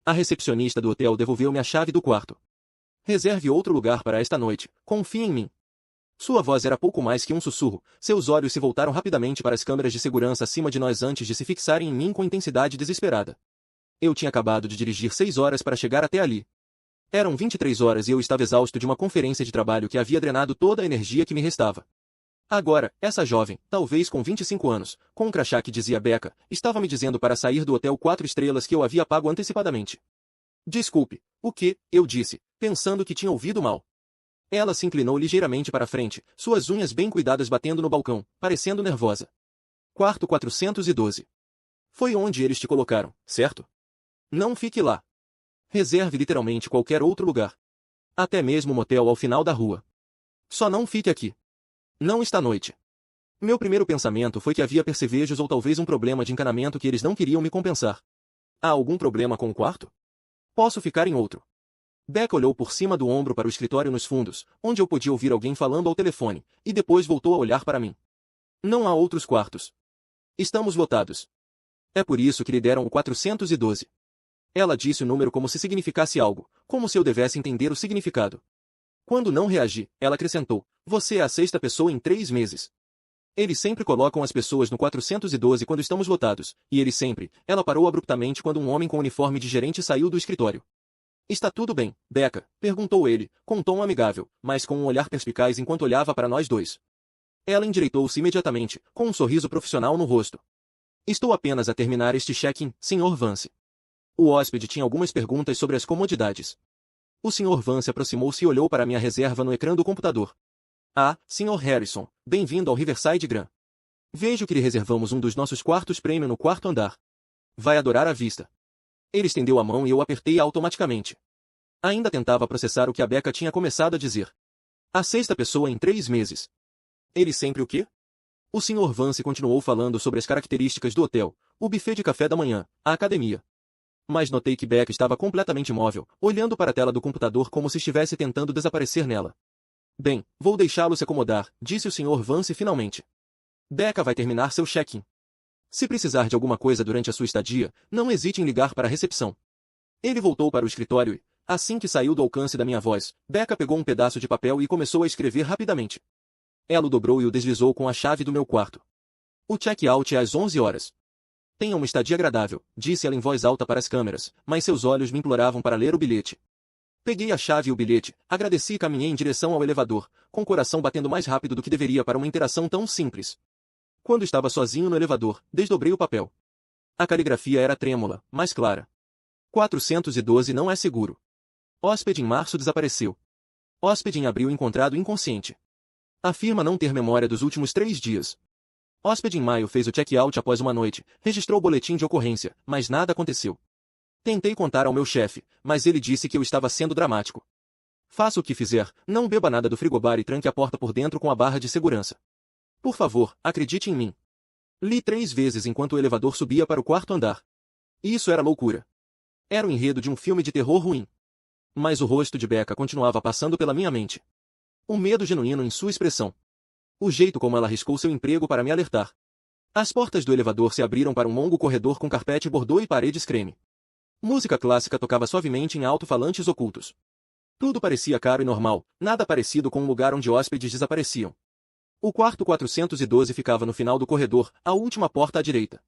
A recepcionista do hotel devolveu-me a chave do quarto. Reserve outro lugar para esta noite, confie em mim. Sua voz era pouco mais que um sussurro, seus olhos se voltaram rapidamente para as câmeras de segurança acima de nós antes de se fixarem em mim com intensidade desesperada. Eu tinha acabado de dirigir 6 horas para chegar até ali. Eram 23 horas e eu estava exausto de uma conferência de trabalho que havia drenado toda a energia que me restava. Agora, essa jovem, talvez com 25 anos, com um crachá que dizia Becca, estava me dizendo para sair do hotel 4 estrelas que eu havia pago antecipadamente. Desculpe, o quê? Eu disse, pensando que tinha ouvido mal. Ela se inclinou ligeiramente para a frente, suas unhas bem cuidadas batendo no balcão, parecendo nervosa. Quarto 412. Foi onde eles te colocaram, certo? Não fique lá. Reserve literalmente qualquer outro lugar. Até mesmo um motel ao final da rua. Só não fique aqui. Não esta noite. Meu primeiro pensamento foi que havia percevejos ou talvez um problema de encanamento que eles não queriam me compensar. Há algum problema com o quarto? Posso ficar em outro. Becca olhou por cima do ombro para o escritório nos fundos, onde eu podia ouvir alguém falando ao telefone, e depois voltou a olhar para mim. Não há outros quartos. Estamos lotados. É por isso que lhe deram o 412. Ela disse o número como se significasse algo, como se eu devesse entender o significado. Quando não reagi, ela acrescentou, você é a 6ª pessoa em 3 meses. Eles sempre colocam as pessoas no 412 quando estamos lotados, e eles sempre, ela parou abruptamente quando um homem com uniforme de gerente saiu do escritório. Está tudo bem, Becca? Perguntou ele, com um tom amigável, mas com um olhar perspicaz enquanto olhava para nós dois. Ela endireitou-se imediatamente, com um sorriso profissional no rosto. Estou apenas a terminar este check-in, Sr. Vance. O hóspede tinha algumas perguntas sobre as comodidades. O Sr. Vance aproximou-se e olhou para minha reserva no ecrã do computador. Ah, Sr. Harrison, bem-vindo ao Riverside Grand. Vejo que lhe reservamos um dos nossos quartos premium no 4º andar. Vai adorar a vista. Ele estendeu a mão e eu apertei automaticamente. Ainda tentava processar o que a Becca tinha começado a dizer. A 6ª pessoa em 3 meses. Ele sempre o quê? O Sr. Vance continuou falando sobre as características do hotel, o buffet de café da manhã, a academia. Mas notei que Becca estava completamente imóvel, olhando para a tela do computador como se estivesse tentando desaparecer nela. Bem, vou deixá-lo se acomodar, disse o Sr. Vance finalmente. Becca vai terminar seu check-in. Se precisar de alguma coisa durante a sua estadia, não hesite em ligar para a recepção. Ele voltou para o escritório e, assim que saiu do alcance da minha voz, Becca pegou um pedaço de papel e começou a escrever rapidamente. Ela o dobrou e o deslizou com a chave do meu quarto. O check-out é às 11 horas. Tenha uma estadia agradável, disse ela em voz alta para as câmeras, mas seus olhos me imploravam para ler o bilhete. Peguei a chave e o bilhete, agradeci e caminhei em direção ao elevador, com o coração batendo mais rápido do que deveria para uma interação tão simples. Quando estava sozinho no elevador, desdobrei o papel. A caligrafia era trêmula, mas clara. 412 não é seguro. Hóspede em março desapareceu. Hóspede em abril encontrado inconsciente. Afirma não ter memória dos últimos 3 dias. Hóspede em maio fez o check-out após uma noite, registrou o boletim de ocorrência, mas nada aconteceu. Tentei contar ao meu chefe, mas ele disse que eu estava sendo dramático. Faça o que fizer, não beba nada do frigobar e tranque a porta por dentro com a barra de segurança. Por favor, acredite em mim. Li 3 vezes enquanto o elevador subia para o 4º andar. Isso era loucura. Era o enredo de um filme de terror ruim. Mas o rosto de Becca continuava passando pela minha mente. Um medo genuíno em sua expressão. O jeito como ela arriscou seu emprego para me alertar. As portas do elevador se abriram para um longo corredor com carpete bordô e paredes creme. Música clássica tocava suavemente em alto-falantes ocultos. Tudo parecia caro e normal, nada parecido com um lugar onde hóspedes desapareciam. O quarto 412 ficava no final do corredor, a última porta à direita.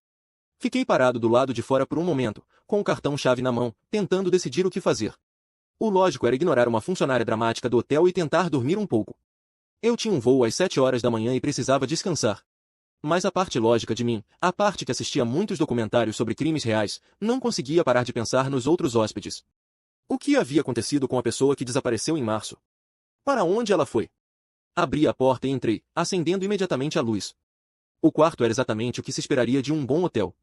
Fiquei parado do lado de fora por um momento, com o cartão-chave na mão, tentando decidir o que fazer. O lógico era ignorar uma funcionária dramática do hotel e tentar dormir um pouco. Eu tinha um voo às 7 horas da manhã e precisava descansar. Mas a parte lógica de mim, a parte que assistia muitos documentários sobre crimes reais, não conseguia parar de pensar nos outros hóspedes. O que havia acontecido com a pessoa que desapareceu em março? Para onde ela foi? Abri a porta e entrei, acendendo imediatamente a luz. O quarto era exatamente o que se esperaria de um bom hotel.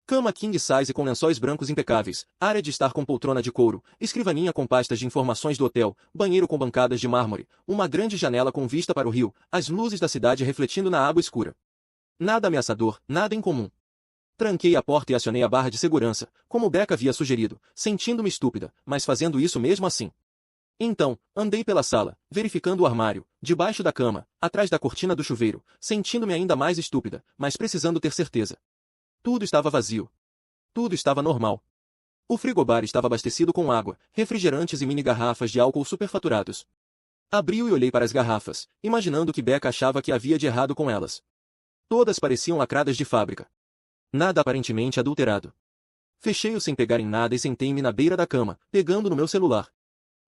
Cama king size com lençóis brancos impecáveis, área de estar com poltrona de couro, escrivaninha com pastas de informações do hotel, banheiro com bancadas de mármore, uma grande janela com vista para o rio, as luzes da cidade refletindo na água escura. Nada ameaçador, nada incomum. Tranquei a porta e acionei a barra de segurança, como Becca havia sugerido, sentindo-me estúpida, mas fazendo isso mesmo assim. Então, andei pela sala, verificando o armário, debaixo da cama, atrás da cortina do chuveiro, sentindo-me ainda mais estúpida, mas precisando ter certeza. Tudo estava vazio. Tudo estava normal. O frigobar estava abastecido com água, refrigerantes e mini garrafas de álcool superfaturados. Abri-o e olhei para as garrafas, imaginando o que Becca achava que havia de errado com elas. Todas pareciam lacradas de fábrica. Nada aparentemente adulterado. Fechei-o sem pegar em nada e sentei-me na beira da cama, pegando no meu celular.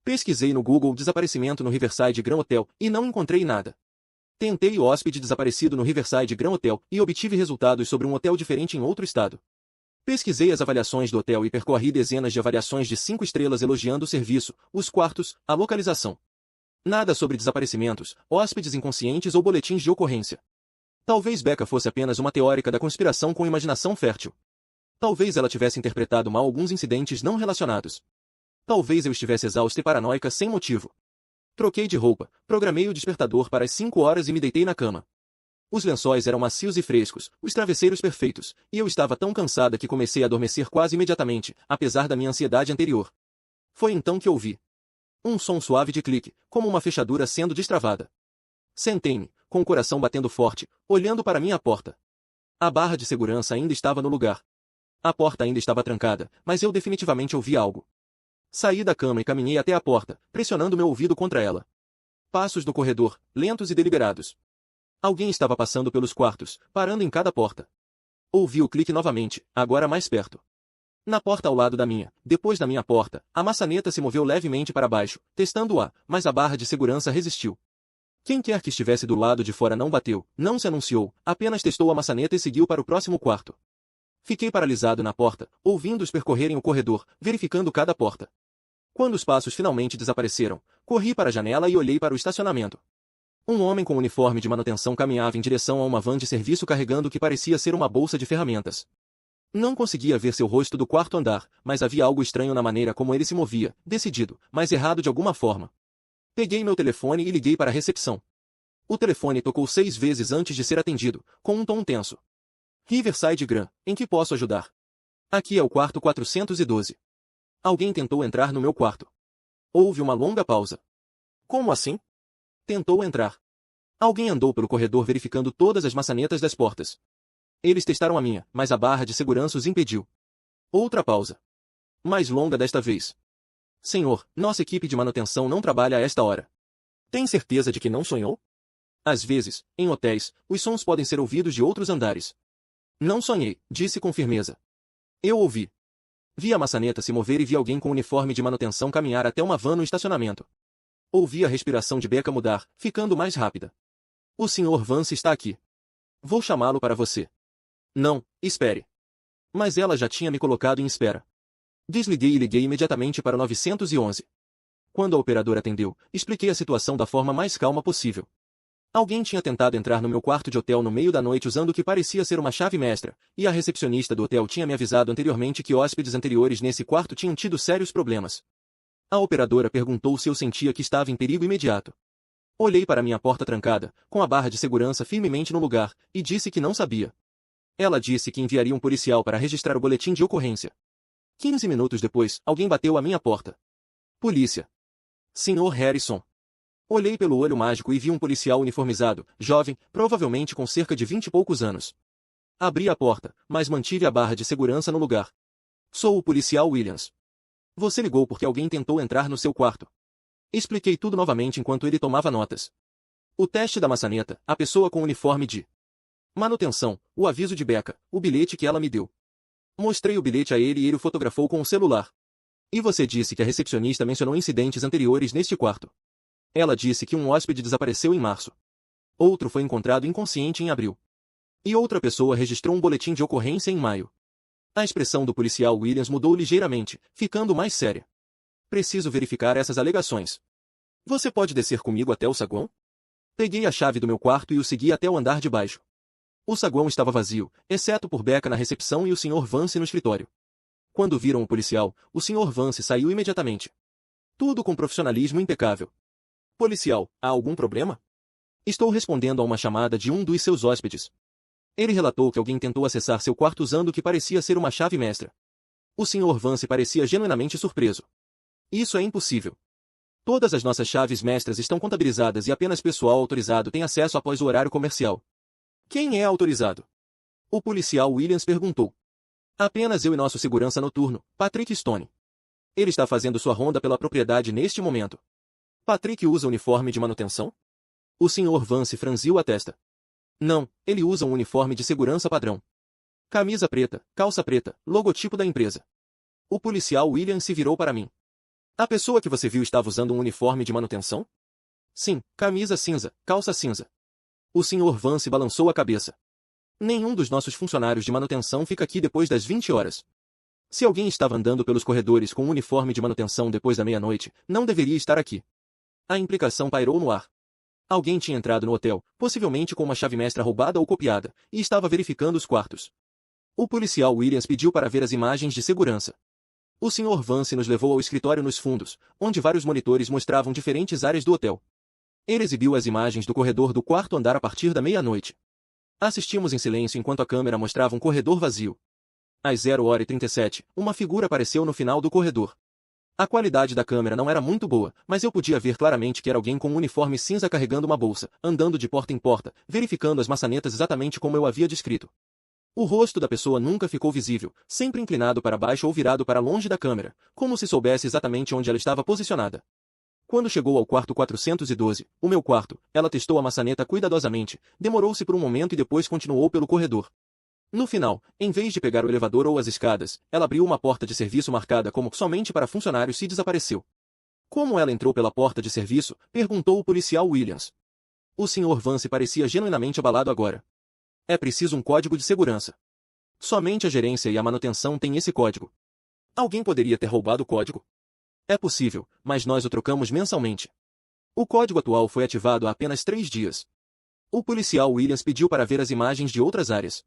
Pesquisei no Google desaparecimento no Riverside Grand Hotel e não encontrei nada. Tentei o hóspede desaparecido no Riverside Grand Hotel e obtive resultados sobre um hotel diferente em outro estado. Pesquisei as avaliações do hotel e percorri dezenas de avaliações de 5 estrelas elogiando o serviço, os quartos, a localização. Nada sobre desaparecimentos, hóspedes inconscientes ou boletins de ocorrência. Talvez Becca fosse apenas uma teórica da conspiração com imaginação fértil. Talvez ela tivesse interpretado mal alguns incidentes não relacionados. Talvez eu estivesse exausta e paranoica sem motivo. Troquei de roupa, programei o despertador para as 5 horas e me deitei na cama. Os lençóis eram macios e frescos, os travesseiros perfeitos, e eu estava tão cansada que comecei a adormecer quase imediatamente, apesar da minha ansiedade anterior. Foi então que ouvi um som suave de clique, como uma fechadura sendo destravada. Sentei-me, com o coração batendo forte, olhando para minha porta. A barra de segurança ainda estava no lugar. A porta ainda estava trancada, mas eu definitivamente ouvi algo. Saí da cama e caminhei até a porta, pressionando meu ouvido contra ela. Passos no corredor, lentos e deliberados. Alguém estava passando pelos quartos, parando em cada porta. Ouvi o clique novamente, agora mais perto. Na porta ao lado da minha, depois da minha porta, a maçaneta se moveu levemente para baixo, testando-a, mas a barra de segurança resistiu. Quem quer que estivesse do lado de fora não bateu, não se anunciou, apenas testou a maçaneta e seguiu para o próximo quarto. Fiquei paralisado na porta, ouvindo-os percorrerem o corredor, verificando cada porta. Quando os passos finalmente desapareceram, corri para a janela e olhei para o estacionamento. Um homem com uniforme de manutenção caminhava em direção a uma van de serviço carregando o que parecia ser uma bolsa de ferramentas. Não conseguia ver seu rosto do quarto andar, mas havia algo estranho na maneira como ele se movia, decidido, mas errado de alguma forma. Peguei meu telefone e liguei para a recepção. O telefone tocou 6 vezes antes de ser atendido, com um tom tenso. Riverside Grand, em que posso ajudar? Aqui é o quarto 412. Alguém tentou entrar no meu quarto. Houve uma longa pausa. Como assim? Tentou entrar. Alguém andou pelo corredor verificando todas as maçanetas das portas. Eles testaram a minha, mas a barra de segurança os impediu. Outra pausa. Mais longa desta vez. Senhor, nossa equipe de manutenção não trabalha a esta hora. Tem certeza de que não sonhou? Às vezes, em hotéis, os sons podem ser ouvidos de outros andares. Não sonhei, disse com firmeza. Eu ouvi. Vi a maçaneta se mover e vi alguém com uniforme de manutenção caminhar até uma van no estacionamento. Ouvi a respiração de Becca mudar, ficando mais rápida. O Sr. Vance está aqui. Vou chamá-lo para você. Não, espere. Mas ela já tinha me colocado em espera. Desliguei e liguei imediatamente para o 911. Quando a operadora atendeu, expliquei a situação da forma mais calma possível. Alguém tinha tentado entrar no meu quarto de hotel no meio da noite usando o que parecia ser uma chave mestra, e a recepcionista do hotel tinha me avisado anteriormente que hóspedes anteriores nesse quarto tinham tido sérios problemas. A operadora perguntou se eu sentia que estava em perigo imediato. Olhei para minha porta trancada, com a barra de segurança firmemente no lugar, e disse que não sabia. Ela disse que enviaria um policial para registrar o boletim de ocorrência. 15 minutos depois, alguém bateu à minha porta. Polícia. Sr. Harrison. Olhei pelo olho mágico e vi um policial uniformizado, jovem, provavelmente com cerca de 20 e poucos anos. Abri a porta, mas mantive a barra de segurança no lugar. Sou o policial Williams. Você ligou porque alguém tentou entrar no seu quarto. Expliquei tudo novamente enquanto ele tomava notas. O teste da maçaneta, a pessoa com o uniforme de manutenção, o aviso de Becca, o bilhete que ela me deu. Mostrei o bilhete a ele e ele o fotografou com o celular. E você disse que a recepcionista mencionou incidentes anteriores neste quarto. Ela disse que um hóspede desapareceu em março. Outro foi encontrado inconsciente em abril. E outra pessoa registrou um boletim de ocorrência em maio. A expressão do policial Williams mudou ligeiramente, ficando mais séria. Preciso verificar essas alegações. Você pode descer comigo até o saguão? Peguei a chave do meu quarto e o segui até o andar de baixo. O saguão estava vazio, exceto por Becca na recepção e o Sr. Vance no escritório. Quando viram o policial, o Sr. Vance saiu imediatamente. Tudo com profissionalismo impecável. Policial, há algum problema? Estou respondendo a uma chamada de um dos seus hóspedes. Ele relatou que alguém tentou acessar seu quarto usando o que parecia ser uma chave mestra. O Sr. Vance parecia genuinamente surpreso. Isso é impossível. Todas as nossas chaves mestras estão contabilizadas e apenas pessoal autorizado tem acesso após o horário comercial. Quem é autorizado? O policial Williams perguntou. Apenas eu e nosso segurança noturno, Patrick Stone. Ele está fazendo sua ronda pela propriedade neste momento. Patrick usa uniforme de manutenção? O Sr. Vance franziu a testa. Não, ele usa um uniforme de segurança padrão. Camisa preta, calça preta, logotipo da empresa. O policial William se virou para mim. A pessoa que você viu estava usando um uniforme de manutenção? Sim, camisa cinza, calça cinza. O Sr. Vance balançou a cabeça. Nenhum dos nossos funcionários de manutenção fica aqui depois das 20 horas. Se alguém estava andando pelos corredores com um uniforme de manutenção depois da meia-noite, não deveria estar aqui. A implicação pairou no ar. Alguém tinha entrado no hotel, possivelmente com uma chave mestra roubada ou copiada, e estava verificando os quartos. O policial Williams pediu para ver as imagens de segurança. O Sr. Vance nos levou ao escritório nos fundos, onde vários monitores mostravam diferentes áreas do hotel. Ele exibiu as imagens do corredor do quarto andar a partir da meia-noite. Assistimos em silêncio enquanto a câmera mostrava um corredor vazio. Às 0h37, uma figura apareceu no final do corredor. A qualidade da câmera não era muito boa, mas eu podia ver claramente que era alguém com um uniforme cinza carregando uma bolsa, andando de porta em porta, verificando as maçanetas exatamente como eu havia descrito. O rosto da pessoa nunca ficou visível, sempre inclinado para baixo ou virado para longe da câmera, como se soubesse exatamente onde ela estava posicionada. Quando chegou ao quarto 412, o meu quarto, ela testou a maçaneta cuidadosamente, demorou-se por um momento e depois continuou pelo corredor. No final, em vez de pegar o elevador ou as escadas, ela abriu uma porta de serviço marcada como somente para funcionários e desapareceu. Como ela entrou pela porta de serviço? Perguntou o policial Williams. O Sr. Vance parecia genuinamente abalado agora. É preciso um código de segurança. Somente a gerência e a manutenção têm esse código. Alguém poderia ter roubado o código? É possível, mas nós o trocamos mensalmente. O código atual foi ativado há apenas 3 dias. O policial Williams pediu para ver as imagens de outras áreas.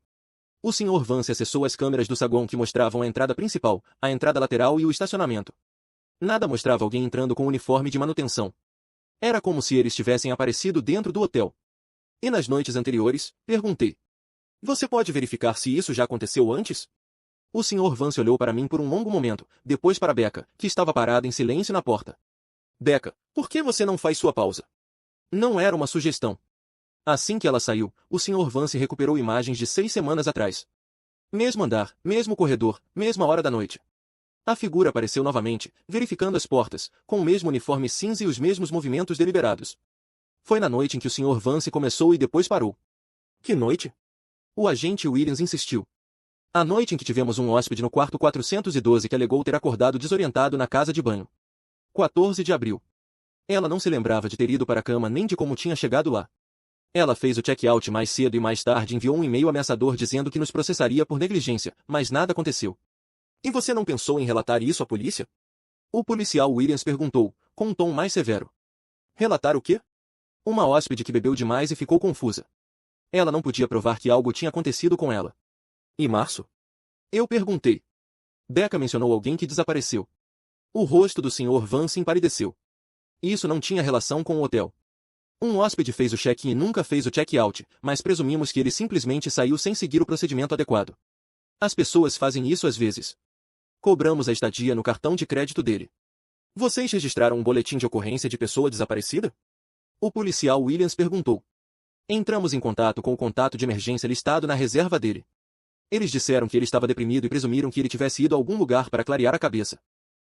O Sr. Vance acessou as câmeras do saguão que mostravam a entrada principal, a entrada lateral e o estacionamento. Nada mostrava alguém entrando com uniforme de manutenção. Era como se eles tivessem aparecido dentro do hotel. E nas noites anteriores? Perguntei. Você pode verificar se isso já aconteceu antes? O Sr. Vance olhou para mim por um longo momento, depois para Becca, que estava parada em silêncio na porta. Becca, por que você não faz sua pausa? Não era uma sugestão. Assim que ela saiu, o Sr. Vance recuperou imagens de 6 semanas atrás. Mesmo andar, mesmo corredor, mesma hora da noite. A figura apareceu novamente, verificando as portas, com o mesmo uniforme cinza e os mesmos movimentos deliberados. Foi na noite em que o Sr. Vance começou e depois parou. Que noite? O agente Williams insistiu. A noite em que tivemos um hóspede no quarto 412 que alegou ter acordado desorientado na casa de banho. 14 de abril. Ela não se lembrava de ter ido para a cama nem de como tinha chegado lá. Ela fez o check-out mais cedo e mais tarde enviou um e-mail ameaçador dizendo que nos processaria por negligência, mas nada aconteceu. E você não pensou em relatar isso à polícia? O policial Williams perguntou, com um tom mais severo. Relatar o quê? Uma hóspede que bebeu demais e ficou confusa. Ela não podia provar que algo tinha acontecido com ela. E março? Eu perguntei. Becca mencionou alguém que desapareceu. O rosto do Sr. Vance empalideceu. Isso não tinha relação com o hotel. Um hóspede fez o check-in e nunca fez o check-out, mas presumimos que ele simplesmente saiu sem seguir o procedimento adequado. As pessoas fazem isso às vezes. Cobramos a estadia no cartão de crédito dele. Vocês registraram um boletim de ocorrência de pessoa desaparecida? O policial Williams perguntou. Entramos em contato com o contato de emergência listado na reserva dele. Eles disseram que ele estava deprimido e presumiram que ele tivesse ido a algum lugar para clarear a cabeça.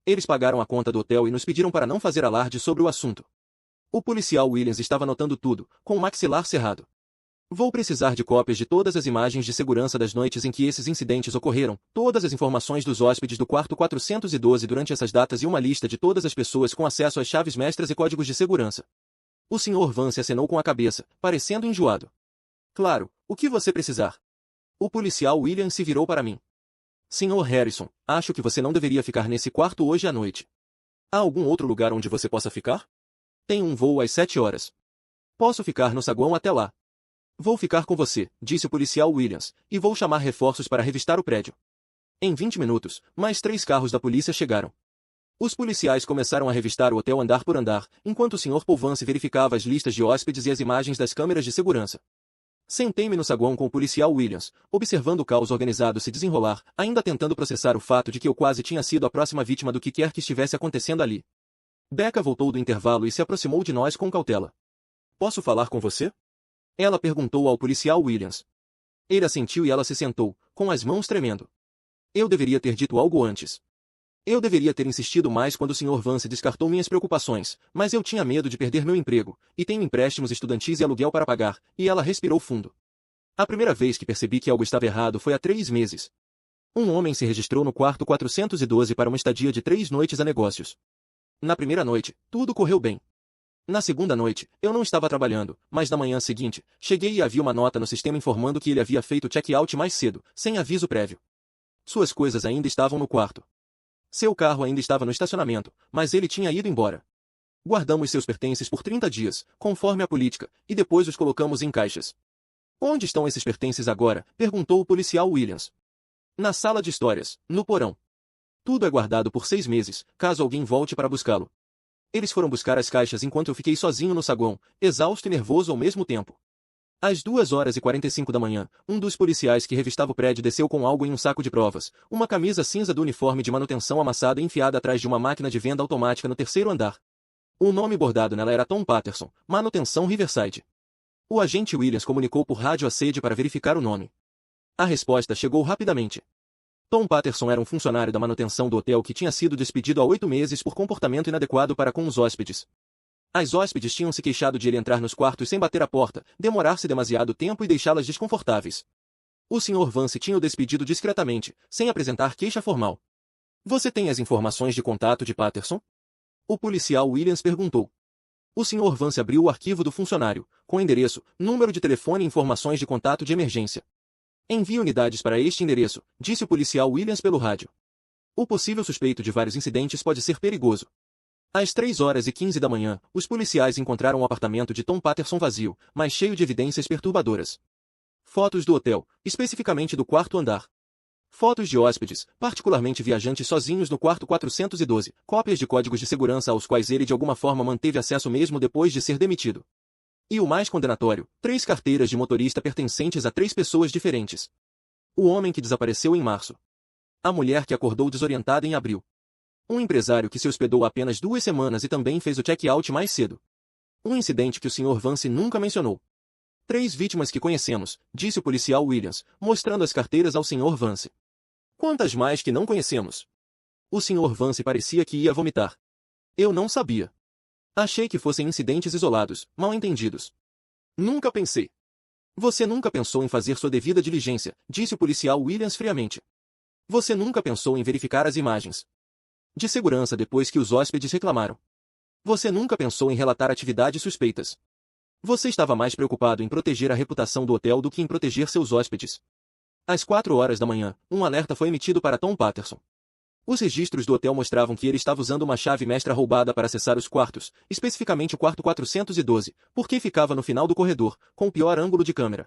Eles pagaram a conta do hotel e nos pediram para não fazer alarde sobre o assunto. O policial Williams estava anotando tudo, com o maxilar cerrado. Vou precisar de cópias de todas as imagens de segurança das noites em que esses incidentes ocorreram, todas as informações dos hóspedes do quarto 412 durante essas datas e uma lista de todas as pessoas com acesso às chaves mestras e códigos de segurança. O Sr. Vance acenou com a cabeça, parecendo enjoado. Claro, o que você precisar? O policial Williams se virou para mim. Sr. Harrison, acho que você não deveria ficar nesse quarto hoje à noite. Há algum outro lugar onde você possa ficar? Tenho um voo às 7 horas. Posso ficar no saguão até lá. Vou ficar com você, disse o policial Williams, e vou chamar reforços para revistar o prédio. Em 20 minutos, mais 3 carros da polícia chegaram. Os policiais começaram a revistar o hotel andar por andar, enquanto o Sr. Paul Vance verificava as listas de hóspedes e as imagens das câmeras de segurança. Sentei-me no saguão com o policial Williams, observando o caos organizado se desenrolar, ainda tentando processar o fato de que eu quase tinha sido a próxima vítima do que quer que estivesse acontecendo ali. Becca voltou do intervalo e se aproximou de nós com cautela. Posso falar com você? Ela perguntou ao policial Williams. Ele assentiu e ela se sentou, com as mãos tremendo. Eu deveria ter dito algo antes. Eu deveria ter insistido mais quando o Sr. Vance descartou minhas preocupações, mas eu tinha medo de perder meu emprego, e tenho empréstimos estudantis e aluguel para pagar, e ela respirou fundo. A primeira vez que percebi que algo estava errado foi há 3 meses. Um homem se registrou no quarto 412 para uma estadia de 3 noites a negócios. Na primeira noite, tudo correu bem. Na segunda noite, eu não estava trabalhando, mas na manhã seguinte, cheguei e havia uma nota no sistema informando que ele havia feito check-out mais cedo, sem aviso prévio. Suas coisas ainda estavam no quarto. Seu carro ainda estava no estacionamento, mas ele tinha ido embora. Guardamos seus pertences por 30 dias, conforme a política, e depois os colocamos em caixas. Onde estão esses pertences agora? Perguntou o policial Williams. Na sala de histórias, no porão. Tudo é guardado por 6 meses, caso alguém volte para buscá-lo. Eles foram buscar as caixas enquanto eu fiquei sozinho no saguão, exausto e nervoso ao mesmo tempo. Às 2h45 da manhã, um dos policiais que revistava o prédio desceu com algo em um saco de provas, uma camisa cinza do uniforme de manutenção amassada e enfiada atrás de uma máquina de venda automática no terceiro andar. O nome bordado nela era Tom Patterson, Manutenção Riverside. O agente Williams comunicou por rádio a sede para verificar o nome. A resposta chegou rapidamente. Tom Patterson era um funcionário da manutenção do hotel que tinha sido despedido há 8 meses por comportamento inadequado para com os hóspedes. As hóspedes tinham se queixado de ele entrar nos quartos sem bater a porta, demorar-se demasiado tempo e deixá-las desconfortáveis. O Sr. Vance tinha o despedido discretamente, sem apresentar queixa formal. Você tem as informações de contato de Patterson? O policial Williams perguntou. O Sr. Vance abriu o arquivo do funcionário, com endereço, número de telefone e informações de contato de emergência. Envie unidades para este endereço, disse o policial Williams pelo rádio. O possível suspeito de vários incidentes pode ser perigoso. Às 3h15 da manhã, os policiais encontraram o apartamento de Tom Patterson vazio, mas cheio de evidências perturbadoras. Fotos do hotel, especificamente do quarto andar. Fotos de hóspedes, particularmente viajantes sozinhos no quarto 412, cópias de códigos de segurança aos quais ele de alguma forma manteve acesso mesmo depois de ser demitido. E o mais condenatório, 3 carteiras de motorista pertencentes a 3 pessoas diferentes. O homem que desapareceu em março. A mulher que acordou desorientada em abril. Um empresário que se hospedou há apenas 2 semanas e também fez o check-out mais cedo. Um incidente que o Sr. Vance nunca mencionou. 3 vítimas que conhecemos, disse o policial Williams, mostrando as carteiras ao Sr. Vance. Quantas mais que não conhecemos? O Sr. Vance parecia que ia vomitar. Eu não sabia. Achei que fossem incidentes isolados, mal entendidos. Nunca pensei. Você nunca pensou em fazer sua devida diligência, disse o policial Williams friamente. Você nunca pensou em verificar as imagens de segurança depois que os hóspedes reclamaram. Você nunca pensou em relatar atividades suspeitas. Você estava mais preocupado em proteger a reputação do hotel do que em proteger seus hóspedes. Às 4h da manhã, um alerta foi emitido para Tom Patterson. Os registros do hotel mostravam que ele estava usando uma chave mestra roubada para acessar os quartos, especificamente o quarto 412, porque ficava no final do corredor, com o pior ângulo de câmera.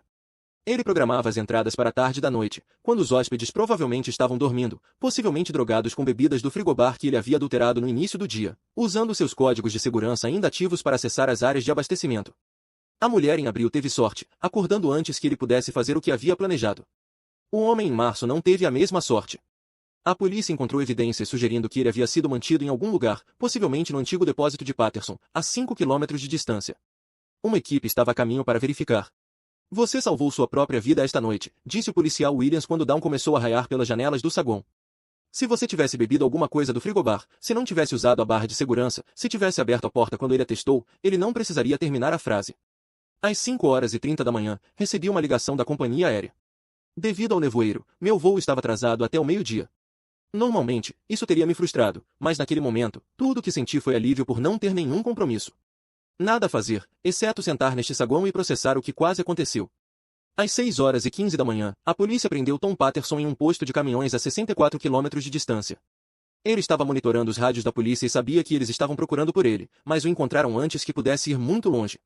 Ele programava as entradas para a tarde da noite, quando os hóspedes provavelmente estavam dormindo, possivelmente drogados com bebidas do frigobar que ele havia adulterado no início do dia, usando seus códigos de segurança ainda ativos para acessar as áreas de abastecimento. A mulher em abril teve sorte, acordando antes que ele pudesse fazer o que havia planejado. O homem em março não teve a mesma sorte. A polícia encontrou evidências sugerindo que ele havia sido mantido em algum lugar, possivelmente no antigo depósito de Patterson, a 5 quilômetros de distância. Uma equipe estava a caminho para verificar. Você salvou sua própria vida esta noite, disse o policial Williams quando Dawn começou a raiar pelas janelas do saguão. Se você tivesse bebido alguma coisa do frigobar, se não tivesse usado a barra de segurança, se tivesse aberto a porta quando ele atestou, ele não precisaria terminar a frase. Às 5h30 da manhã, recebi uma ligação da companhia aérea. Devido ao nevoeiro, meu voo estava atrasado até o meio-dia. Normalmente, isso teria me frustrado, mas naquele momento, tudo o que senti foi alívio por não ter nenhum compromisso. Nada a fazer, exceto sentar neste saguão e processar o que quase aconteceu. Às 6h15 da manhã, a polícia prendeu Tom Patterson em um posto de caminhões a 64 quilômetros de distância. Ele estava monitorando os rádios da polícia e sabia que eles estavam procurando por ele, mas o encontraram antes que pudesse ir muito longe.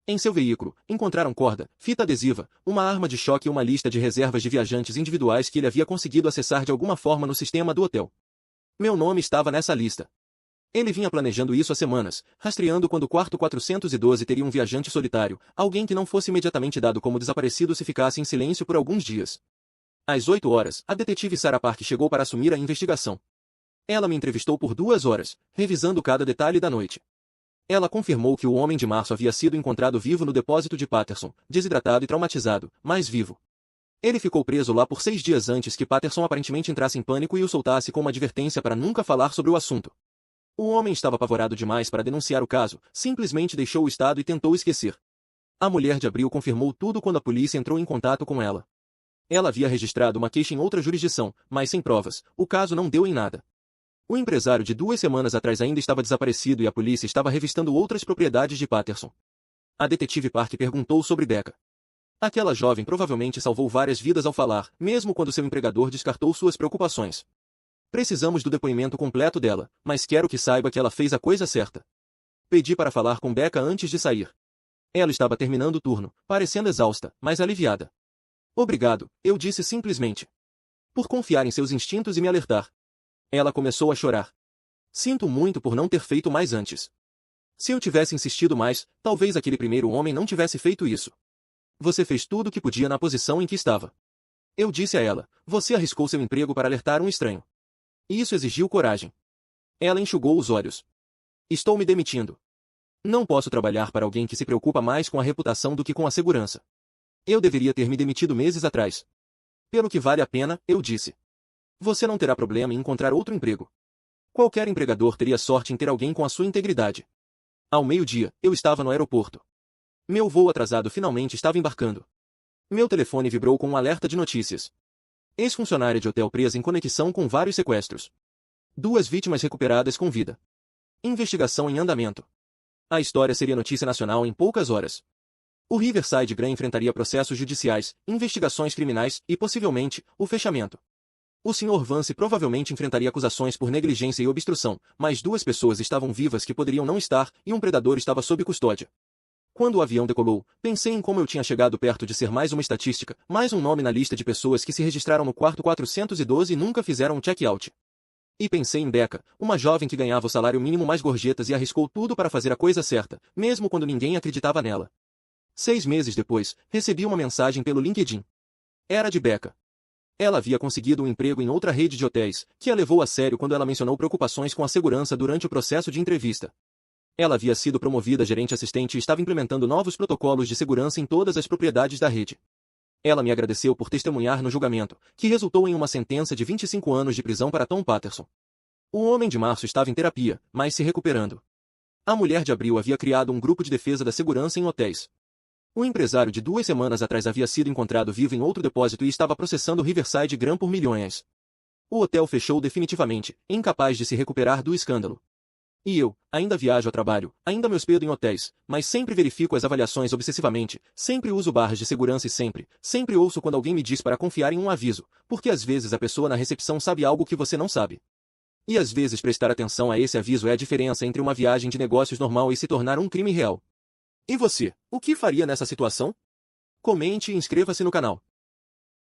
Em seu veículo, encontraram corda, fita adesiva, uma arma de choque e uma lista de reservas de viajantes individuais que ele havia conseguido acessar de alguma forma no sistema do hotel. Meu nome estava nessa lista. Ele vinha planejando isso há semanas, rastreando quando o quarto 412 teria um viajante solitário, alguém que não fosse imediatamente dado como desaparecido se ficasse em silêncio por alguns dias. Às 8h, a detetive Sarah Park chegou para assumir a investigação. Ela me entrevistou por 2 horas, revisando cada detalhe da noite. Ela confirmou que o homem de março havia sido encontrado vivo no depósito de Patterson, desidratado e traumatizado, mas vivo. Ele ficou preso lá por 6 dias antes que Patterson aparentemente entrasse em pânico e o soltasse com uma advertência para nunca falar sobre o assunto. O homem estava apavorado demais para denunciar o caso, simplesmente deixou o estado e tentou esquecer. A mulher de Abril confirmou tudo quando a polícia entrou em contato com ela. Ela havia registrado uma queixa em outra jurisdição, mas sem provas, o caso não deu em nada. O empresário de 2 semanas atrás ainda estava desaparecido e a polícia estava revistando outras propriedades de Patterson. A detetive Park perguntou sobre Becca. Aquela jovem provavelmente salvou várias vidas ao falar, mesmo quando seu empregador descartou suas preocupações. Precisamos do depoimento completo dela, mas quero que saiba que ela fez a coisa certa. Pedi para falar com Becca antes de sair. Ela estava terminando o turno, parecendo exausta, mas aliviada. Obrigado, eu disse simplesmente. Por confiar em seus instintos e me alertar. Ela começou a chorar. Sinto muito por não ter feito mais antes. Se eu tivesse insistido mais, talvez aquele primeiro homem não tivesse feito isso. Você fez tudo o que podia na posição em que estava. Eu disse a ela, você arriscou seu emprego para alertar um estranho. E isso exigiu coragem. Ela enxugou os olhos. Estou me demitindo. Não posso trabalhar para alguém que se preocupa mais com a reputação do que com a segurança. Eu deveria ter me demitido meses atrás. Pelo que vale a pena, eu disse. Você não terá problema em encontrar outro emprego. Qualquer empregador teria sorte em ter alguém com a sua integridade. Ao meio-dia, eu estava no aeroporto. Meu voo atrasado finalmente estava embarcando. Meu telefone vibrou com um alerta de notícias. Ex-funcionária de hotel presa em conexão com vários sequestros. 2 vítimas recuperadas com vida. Investigação em andamento. A história seria notícia nacional em poucas horas. O Riverside Grand enfrentaria processos judiciais, investigações criminais e, possivelmente, o fechamento. O Sr. Vance provavelmente enfrentaria acusações por negligência e obstrução, mas 2 pessoas estavam vivas que poderiam não estar e um predador estava sob custódia. Quando o avião decolou, pensei em como eu tinha chegado perto de ser mais uma estatística, mais um nome na lista de pessoas que se registraram no quarto 412 e nunca fizeram um check-out. E pensei em Becca, uma jovem que ganhava o salário mínimo mais gorjetas e arriscou tudo para fazer a coisa certa, mesmo quando ninguém acreditava nela. 6 meses depois, recebi uma mensagem pelo LinkedIn. Era de Becca. Ela havia conseguido um emprego em outra rede de hotéis, que a levou a sério quando ela mencionou preocupações com a segurança durante o processo de entrevista. Ela havia sido promovida a gerente assistente e estava implementando novos protocolos de segurança em todas as propriedades da rede. Ela me agradeceu por testemunhar no julgamento, que resultou em uma sentença de 25 anos de prisão para Tom Patterson. O homem de março estava em terapia, mas se recuperando. A mulher de abril havia criado um grupo de defesa da segurança em hotéis. O empresário de 2 semanas atrás havia sido encontrado vivo em outro depósito e estava processando Riverside Grand por milhões. O hotel fechou definitivamente, incapaz de se recuperar do escândalo. E eu, ainda viajo a trabalho, ainda me hospedo em hotéis, mas sempre verifico as avaliações obsessivamente, sempre uso barras de segurança e sempre ouço quando alguém me diz para confiar em um aviso, porque às vezes a pessoa na recepção sabe algo que você não sabe. E às vezes prestar atenção a esse aviso é a diferença entre uma viagem de negócios normal e se tornar um crime real. E você, o que faria nessa situação? Comente e inscreva-se no canal.